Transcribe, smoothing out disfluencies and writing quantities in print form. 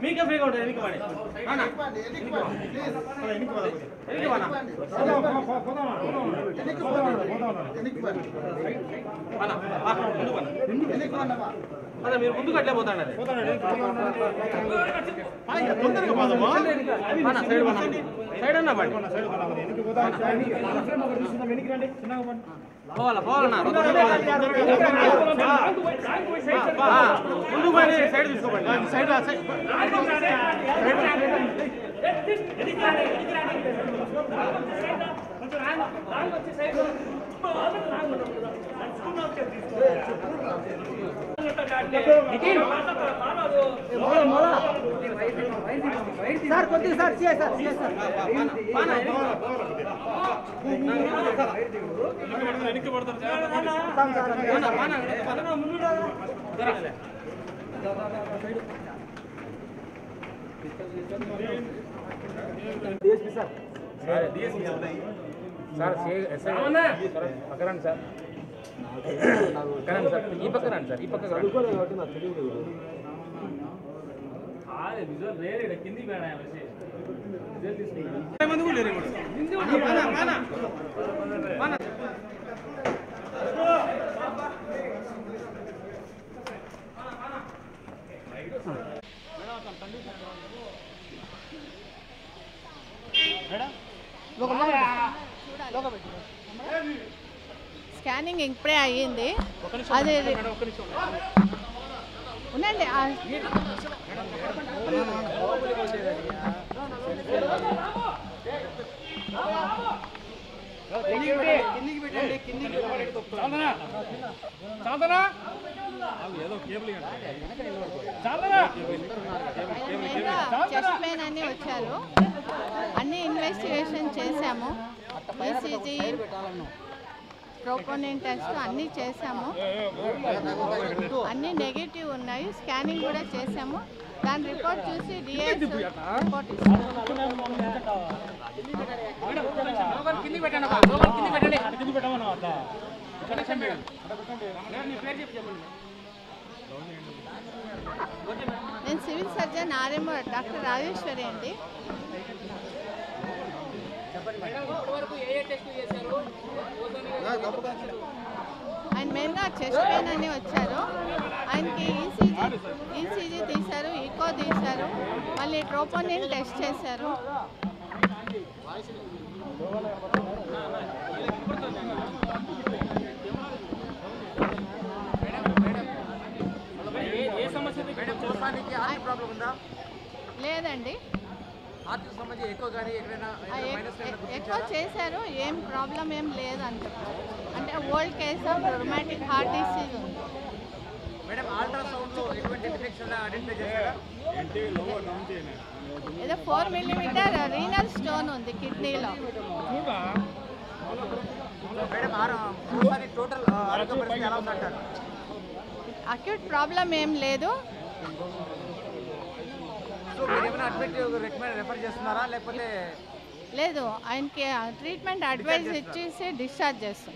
మీకే ఫ్రీగా ఉంటుంది ఎనికి పని అదే మీరు ముందుకు అట్లే పోతాండి సైడ్ అన్నా బండి పోవాలా పోవాలన్నా ముందుకు పోయి సైడ్ తీసుకోండి సైడ్ సార్ కొద్దిగా సార్ వెనక్కి పడతారు సార్ పక్కరండి సార్ ఈ పక్క రండి సార్ ఈ పక్క స్కానింగ్ ఇప్పుడే అయ్యింది అది ఉండండి చెస్ట్ పెయిన్ అన్ని వచ్చారు అన్ని ఇన్వెస్టిగేషన్ చేశాము ఈసీజీ ట్రోపోనిన్ టెస్ట్ అన్నీ చేశాము అన్నీ నెగిటివ్ ఉన్నాయి స్కానింగ్ కూడా చేశాము దాని రిపోర్ట్ చూసి డిఎస్ రిపోర్ట్ నేను civil surgeon RMO doctor Rajeshwari అండి ఆయన మెయిన్గా చెస్ట్ పెయిన్ అని వచ్చారు ఆయనకి ఈసీజీ తీశారు ఈకో తీశారు మళ్ళీ ట్రోపోనిన్ టెస్ట్ చేశారు లేదండి ఎక్కువ చేశారు ఏం ప్రాబ్లం ఏం లేదు అని చెప్పారు అంటే old case of రొమాటిక్ heart disease ఉంది ఏదో 4 మిల్లీమీటర్ రీనల్ స్టోన్ ఉంది కిడ్నీలో అక్యూట్ ప్రాబ్లం ఏం లేదు లేదు ఆయనకి ట్రీట్మెంట్ అడ్వైజ్ ఇచ్చేసి డిశ్చార్జ్ చేస్తాం